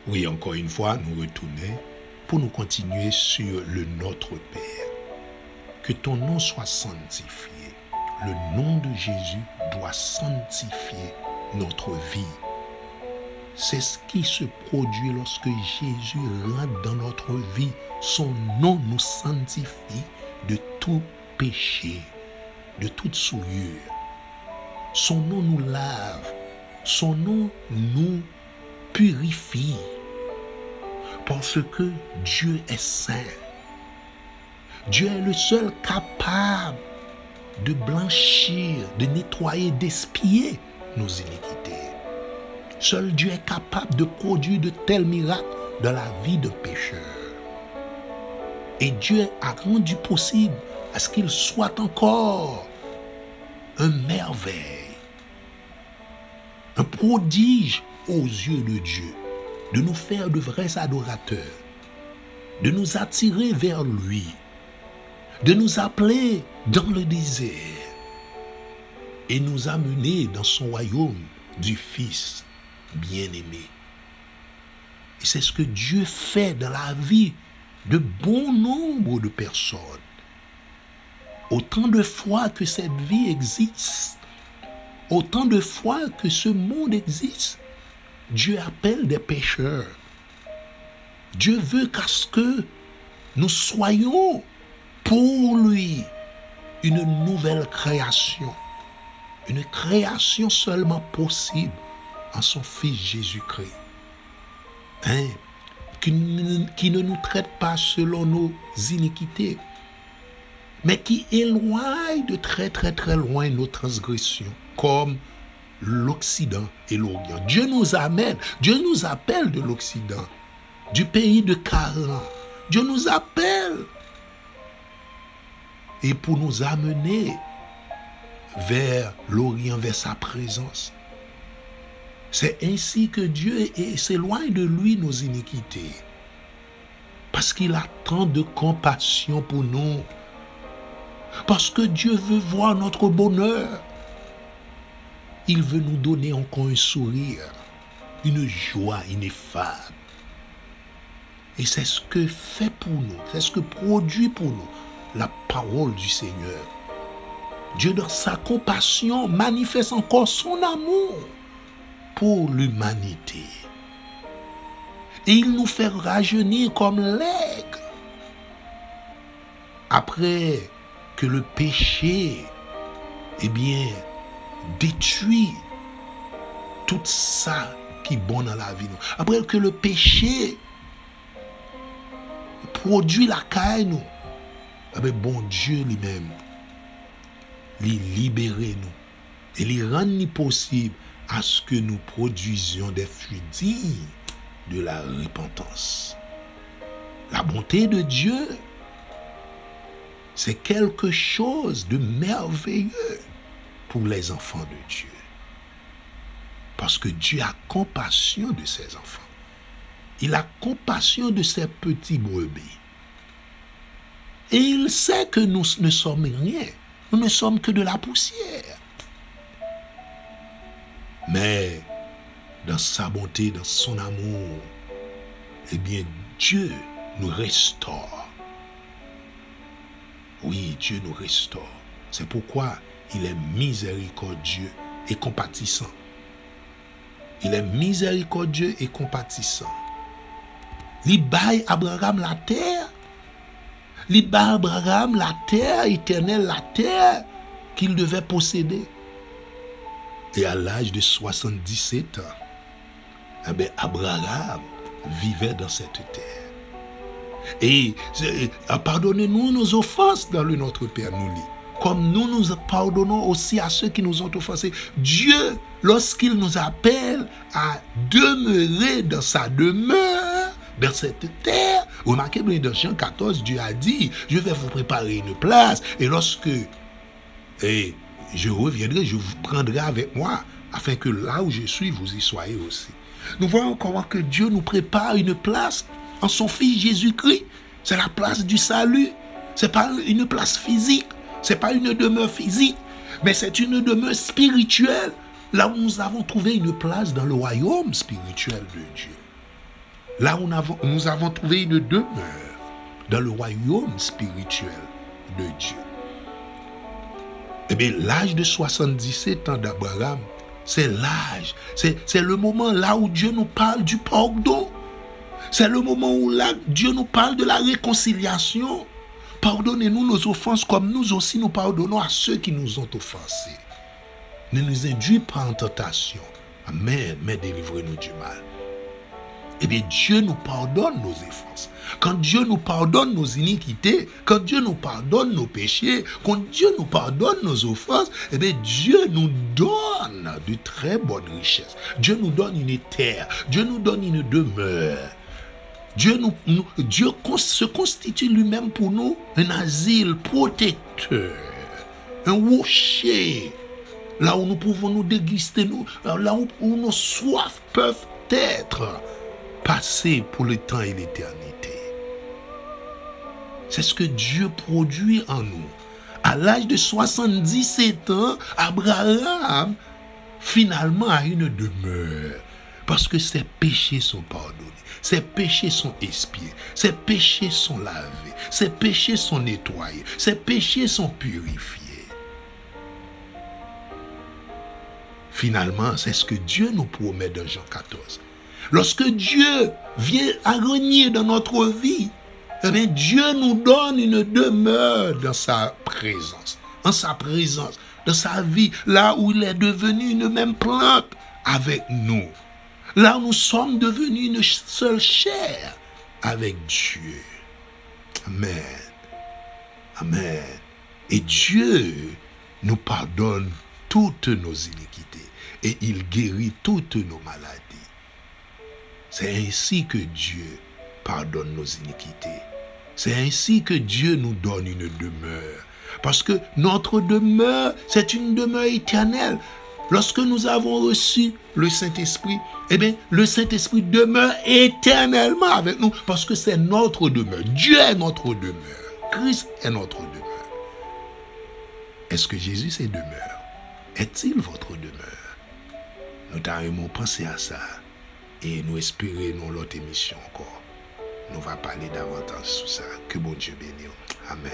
Oui, encore une fois, nous retournons pour nous continuer sur le Notre Père. Que ton nom soit sanctifié. Le nom de Jésus doit sanctifier notre vie. C'est ce qui se produit lorsque Jésus rentre dans notre vie. Son nom nous sanctifie de tout péché, de toute souillure. Son nom nous lave. Son nom nous purifie. Parce que Dieu est saint. Dieu est le seul capable de blanchir, de nettoyer, d'expier nos iniquités. Seul Dieu est capable de produire de tels miracles dans la vie de pécheur. Et Dieu a rendu possible à ce qu'il soit encore un merveille, un prodige aux yeux de Dieu, de nous faire de vrais adorateurs, de nous attirer vers lui, de nous appeler dans le désert et nous amener dans son royaume du Fils bien-aimé. Et c'est ce que Dieu fait dans la vie de bon nombre de personnes. Autant de fois que cette vie existe, autant de fois que ce monde existe, Dieu appelle des pécheurs. Dieu veut qu'à ce que nous soyons pour lui une nouvelle création. Une création seulement possible en son Fils Jésus-Christ. Qui ne nous traite pas selon nos iniquités, mais qui éloigne de très très très loin nos transgressions, comme l'Occident et l'Orient. Dieu nous amène, Dieu nous appelle de l'Occident, du pays de Canaan. Dieu nous appelle et pour nous amener vers l'Orient, vers sa présence. C'est ainsi que Dieu s'éloigne de lui nos iniquités. Parce qu'il a tant de compassion pour nous. Parce que Dieu veut voir notre bonheur. Il veut nous donner encore un sourire, une joie ineffable. Et c'est ce que fait pour nous, c'est ce que produit pour nous la parole du Seigneur. Dieu, dans sa compassion, manifeste encore son amour pour l'humanité. Et il nous fait rajeunir comme l'aigle. Après que le péché, détruit tout ça qui est bon dans la vie. Après que le péché produit la caille, nous, bon Dieu lui-même, lui libérer nous et lui rendre possible à ce que nous produisions des fruits dignes de la repentance. La bonté de Dieu, c'est quelque chose de merveilleux pour les enfants de Dieu. Parce que Dieu a compassion de ses enfants. Il a compassion de ses petits brebis. Et il sait que nous ne sommes rien. Nous ne sommes que de la poussière. Mais dans sa bonté, dans son amour, Dieu nous restaure. Oui, Dieu nous restaure. C'est pourquoi il est miséricordieux et compatissant. Il est miséricordieux et compatissant. Il baille Abraham la terre. Il baille Abraham la terre éternelle, la terre qu'il devait posséder. Et à l'âge de 77 ans, Abraham vivait dans cette terre. Et pardonnez-nous nos offenses dans le Notre Père, nous lit. Comme nous pardonnons aussi à ceux qui nous ont offensés. Dieu, lorsqu'il nous appelle à demeurer dans sa demeure, dans cette terre, remarquez bien dans Jean 14, Dieu a dit, je vais vous préparer une place, et lorsque je reviendrai, je vous prendrai avec moi, afin que là où je suis, vous y soyez aussi. Nous voyons comment que Dieu nous prépare une place en son Fils Jésus-Christ. C'est la place du salut. Ce n'est pas une place physique. Ce n'est pas une demeure physique. Mais c'est une demeure spirituelle. Là où nous avons trouvé une place dans le royaume spirituel de Dieu. Là où nous avons trouvé une demeure dans le royaume spirituel de Dieu. Eh bien, l'âge de 77 ans d'Abraham, c'est l'âge, c'est le moment là où Dieu nous parle du pardon. C'est le moment où là, Dieu nous parle de la réconciliation. Pardonnez-nous nos offenses comme nous aussi nous pardonnons à ceux qui nous ont offensés. Ne nous induis pas en tentation. Amen, mais délivrez-nous du mal. Eh bien, Dieu nous pardonne nos offenses. Quand Dieu nous pardonne nos iniquités, quand Dieu nous pardonne nos péchés, quand Dieu nous pardonne nos offenses, eh bien, Dieu nous donne de très bonnes richesses. Dieu nous donne une terre. Dieu nous donne une demeure. Dieu se constitue lui-même pour nous un asile protecteur, un rocher, là où nous pouvons nous déguster, là où nos soifs peuvent être passées pour le temps et l'éternité. C'est ce que Dieu produit en nous. À l'âge de 77 ans, Abraham finalement a une demeure parce que ses péchés sont pardonnés. Ses péchés sont expiés, ses péchés sont lavés, ses péchés sont nettoyés, ses péchés sont purifiés. Finalement, c'est ce que Dieu nous promet dans Jean 14. Lorsque Dieu vient à régner dans notre vie, eh bien, Dieu nous donne une demeure dans sa présence, dans sa vie, là où il est devenu une même plante avec nous. Là où nous sommes devenus une seule chair avec Dieu. Amen. Amen. Et Dieu nous pardonne toutes nos iniquités et il guérit toutes nos maladies. C'est ainsi que Dieu pardonne nos iniquités. C'est ainsi que Dieu nous donne une demeure. Parce que notre demeure, c'est une demeure éternelle. Lorsque nous avons reçu le Saint-Esprit, eh bien, le Saint-Esprit demeure éternellement avec nous parce que c'est notre demeure. Dieu est notre demeure. Christ est notre demeure. Est-ce que Jésus est demeure? Est-il votre demeure? Nous t'avons pensé à ça et nous espérons dans l'autre émission encore. Nous allons parler davantage sur ça. Que bon Dieu bénisse. Amen.